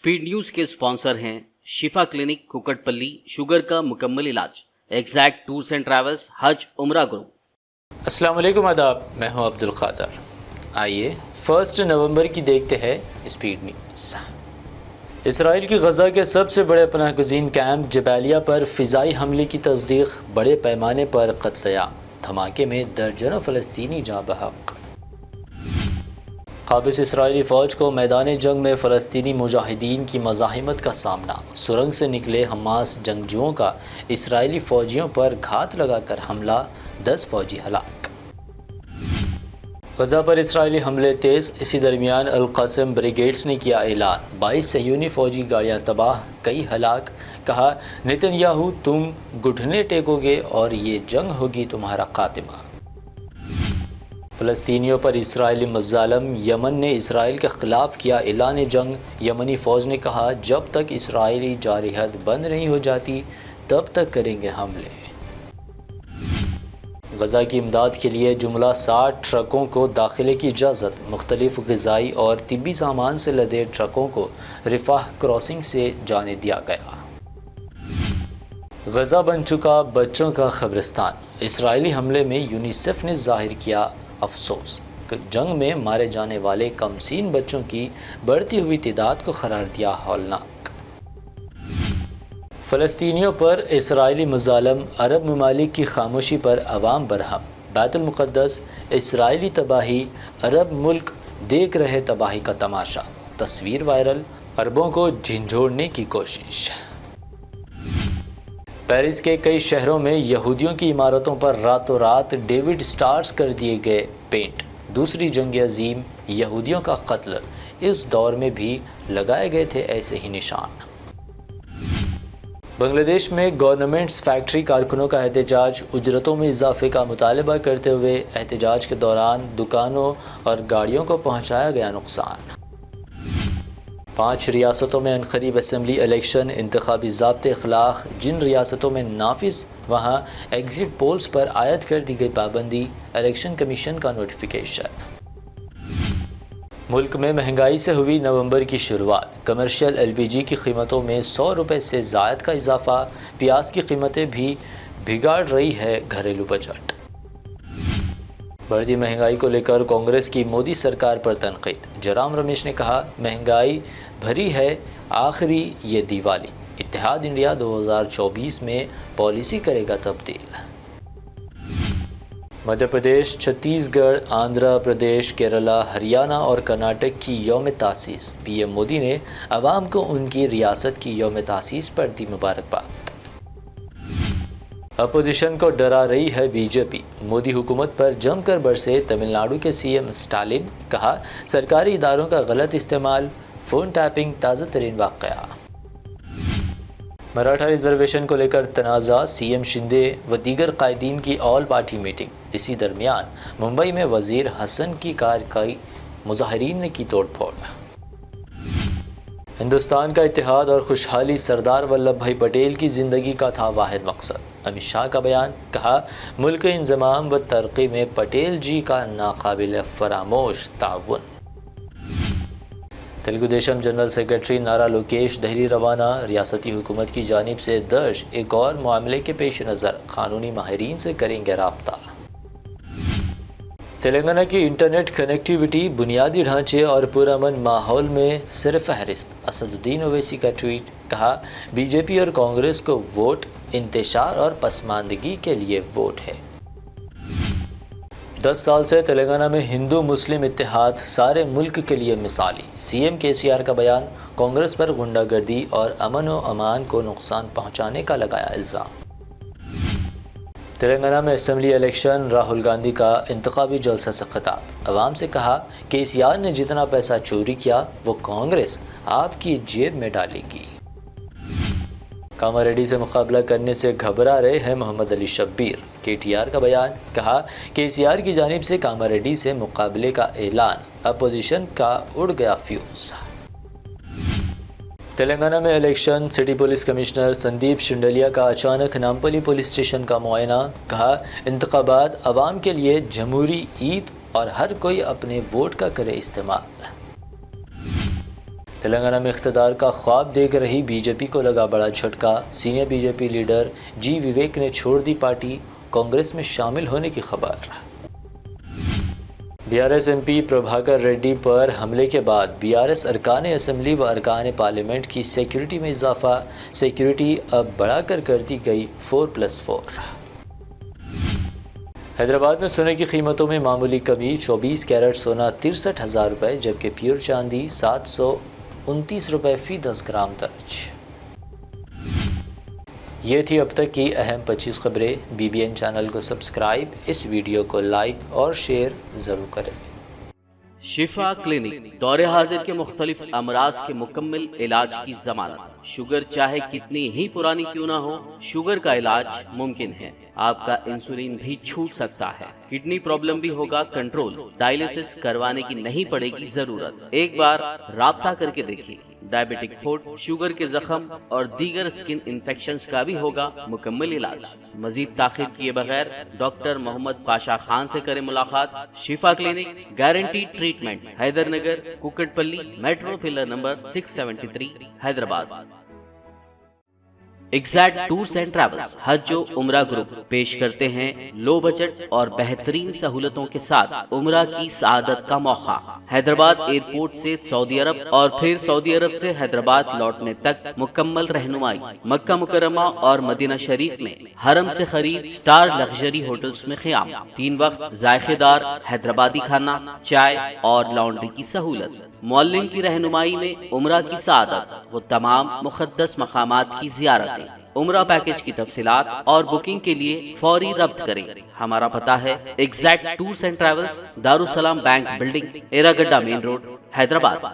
Speed news के sponsor हैं शिफा clinic Kukatpally, sugar का मुकम्मल इलाज, एग्जैक्ट टूर्स एंड ट्रैवल्स, हज उम्रा ग्रुप। अस्सलाम वालेकुम, आदाब। मैं हूं अब्दुल क़ादर। आइए 1 नवंबर की देखते हैं स्पीड न्यूज़। इसराइल की गज़ा के सबसे बड़े पनाहगज़ीन कैंप जबालिया पर फ़िज़ाई हमले की तस्दीक, बड़े पैमाने पर क़त्ल-ए-आम, धमाके में दर्जनों फ़लस्तीनी जाँ बहक। क़ाबिज़ इसराइली फ़ौज को मैदान जंग में फ़लस्तीनी मुजाहिदीन की मज़ाहिमत का सामना, सुरंग से निकले हमास जंगजुओं का इसराइली फ़ौजियों पर घात लगाकर हमला, 10 फ़ौजी हलाक। गज़ा पर इसराइली हमले तेज़, इसी दरमियान अल-क़ासिम ब्रिगेड्स ने किया ऐलान, 22 सहयूनी फ़ौजी गाड़ियाँ तबाह, कई हलाक। कहा, नेतन्याहू तुम घुटने टेकोगे और ये जंग होगी तुम्हारा खात्मा। फ़लस्तीनियों पर इसराइली मज़ालम, यमन ने इसराइल के ख़िलाफ़ किया ऐलान जंग। यमनी फ़ौज ने कहा, जब तक इसराइली जारहद बंद नहीं हो जाती तब तक करेंगे हमले। गज़ा की इमदाद के लिए जुमला 60 ट्रकों को दाखिले की इजाज़त, मुख्तलिफ़ ग़िज़ाई और तिब्बी सामान से लदे ट्रकों को रिफ़ाह क्रॉसिंग से जाने दिया गया। गज़ा बन चुका बच्चों का क़ब्रिस्तान, इसराइली हमले में यूनिसेफ ने ज़ाहिर किया अफसोस। जंग में मारे जाने वाले कमसीन बच्चों की बढ़ती हुई तादाद को करार दिया हौलनाक। फ़लस्तीनियों पर इसराइली मज़ालम, अरब ममालिक की खामोशी पर अवाम बरहम। बैतुल मुक़द्दस, इसराइली तबाही, अरब मुल्क देख रहे तबाही का तमाशा, तस्वीर वायरल, अरबों को झिंझोड़ने की कोशिश। पेरिस के कई शहरों में यहूदियों की इमारतों पर रातों रात डेविड स्टार्स कर दिए गए पेंट। दूसरी जंग अजीम, यहूदियों का कत्ल, इस दौर में भी लगाए गए थे ऐसे ही निशान। बांग्लादेश में गवर्नमेंट्स फैक्ट्री कारकुनों का एहतजाज, उजरतों में इजाफे का मुतालबा करते हुए एहतजाज के दौरान दुकानों और गाड़ियों को पहुँचाया गया नुकसान। 5 रियासतों में अनक़रीब असम्बली इलेक्शन, इंतखाबी ज़ाब्ते ख़िलाफ़, जिन रियासतों में नाफिज वहाँ एग्ज़िट पोल्स पर आयद कर दी गई पाबंदी, इलेक्शन कमीशन का नोटिफिकेशन। मुल्क में महंगाई से हुई नवंबर की शुरुआत, कमर्शियल LPG की कीमतों में 100 रुपये से ज़ायद का इजाफा, प्याज की कीमतें भी बिगाड़ रही है घरेलू बजट। बढ़ती महंगाई को लेकर कांग्रेस की मोदी सरकार पर तनकीद, जयराम रमेश ने कहा, महंगाई भरी है आखिरी ये दिवाली, इत्तेहाद इंडिया 2024 में पॉलिसी करेगा तब्दील। मध्य प्रदेश, छत्तीसगढ़, आंध्र प्रदेश, केरला, हरियाणा और कर्नाटक की यौम तासीस, PM मोदी ने अवाम को उनकी रियासत की यौम तासीस पर दी मुबारकबाद। अपोजिशन को डरा रही है बीजेपी, मोदी हुकूमत पर जमकर बरसे तमिलनाडु के CM स्टालिन, कहा, सरकारी इदारों का गलत इस्तेमाल, फ़ोन टैपिंग ताज़ा तरीन वाक़या। मराठा रिजर्वेशन को लेकर तनाज़ा, CM शिंदे व दीगर कायदीन की ऑल पार्टी मीटिंग। इसी दरमियान मुंबई में वज़ीर हसन की कार की मुजाहिरीन ने की तोड़ फोड़। हिंदुस्तान का इत्तेहाद और खुशहाली सरदार वल्लभ भाई पटेल की ज़िंदगी का था वाहिद मकसद, अमित शाह का बयान, कहा, मुल्क के इंज़माम व तरक्की में पटेल जी का नाकाबिल फरामोश ताउन। तेलुगु देशम जनरल सेक्रेटरी नारा लोकेश दिल्ली रवाना, रियासती हुकूमत की जानिब से दर्ज एक और मामले के पेश नज़र कानूनी माहिरीन से करेंगे राब्ता। तेलंगाना की इंटरनेट कनेक्टिविटी, बुनियादी ढांचे और पुरअमन माहौल में सिर फहरिस्त, असदुद्दीन ओवैसी का ट्वीट, कहा, बीजेपी और कांग्रेस को वोट इंतशार और पसमानदगी के लिए वोट है। 10 साल से तेलंगाना में हिंदू मुस्लिम इत्तेहाद सारे मुल्क के लिए मिसाली, CM KCR का बयान, कांग्रेस पर गुंडागर्दी और अमन व अमान को नुकसान पहुंचाने का लगाया इल्ज़ाम। तेलंगाना में असम्बली इलेक्शन, राहुल गांधी का इंतखाबी जलसा से खिताब, अवाम से कहा, KCR ने जितना पैसा चोरी किया वो कांग्रेस आपकी जेब में डालेगी। कामारेड्डी से मुकाबला करने से घबरा रहे हैं मोहम्मद अली शब्बीर, KTR का बयान, कहा, KCR की जानिब से कामारेड्डी से मुकाबले का ऐलान, अपोजिशन का उड़ गया फ्यूज़। तेलंगाना में election, city police commissioner Sandeep Shandilya का अचानक नामपली पुलिस स्टेशन का मुआयना, कहा, इंतखाबात अवाम के लिए जमहूरी ईद और हर कोई अपने वोट का करे इस्तेमाल। تلنگانہ میں اقتدار کا خواب دیکھ رہی بی جے پی کو لگا بڑا جھٹکا، senior B J P leader G Vivek نے چھوڑ دی پارٹی، کانگریس میں شامل ہونے کی خبر۔ B R S M P Prabhakar Reddy پر حملے کے بعد بی آر ایس ارکان اسمبلی و ارکان پارلیمنٹ کی سیکیورٹی میں اضافہ، سیکیورٹی اب بڑھا کر دی گئی 4+4۔ حیدرآباد میں سونے کی قیمتوں میں معمولی کمی، 24 کیرٹ سونا 63,000 روپے جبکہ پیور چاندی 729 روپے فی 10 گرام درج۔ یہ تھی اب تک کی اہم 25 خبریں۔ بی بی این چینل کو سبسکرائب، اس ویڈیو کو لائک اور شیئر ضرور کریں۔ شفا کلینک دور حاضر کے مختلف امراض کے مکمل علاج کی ضمانت۔ شوگر چاہے کتنی ہی پرانی کیوں نہ ہو، شوگر کا علاج ممکن ہے۔ آپ کا انسولین بھی چھوٹ سکتا ہے، کڈنی پرابلم بھی ہوگا کنٹرول، ڈائلیسس کروانے کی نہیں پڑے گی ضرورت۔ ایک بار رابطہ کر کے دیکھیے۔ ڈائبیٹک فوٹ، شوگر کے زخم اور دیگر سکن انفیکشنز کا بھی ہوگا مکمل علاج۔ مزید تاخیر کیے بغیر ڈاکٹر محمد پاشا خان سے کریں ملاقات۔ Shifa clinic, guarantee treatment, Hydernagar, Kukatpally, metro pillar number 673، Hyderabad. Exact tours and travels حج و عمرہ گروپ پیش کرتے ہیں لو بجٹ اور بہترین سہولتوں کے ساتھ عمرہ کی سعادت کا موقع۔ حیدرآباد ایئرپورٹ سے سعودی عرب اور پھر سعودی عرب سے حیدرآباد لوٹنے تک مکمل رہنمائی۔ مکہ مکرمہ اور مدینہ شریف میں حرم سے قریب سٹار لگژری ہوٹلز میں قیام، 3 وقت ذائقے دار حیدرآبادی کھانا، چائے اور لانڈری کی سہولت۔ معلم کی رہنمائی میں عمرہ کی سعادت و تمام مقدس مقامات کی زیارتیں۔ عمرہ پیکج کی تفصیلات اور بکنگ کے لیے فوری رابطہ کریں۔ ہمارا پتہ ہے exact tours and travels, Darussalam bank building, Erragadda main road, Hyderabad.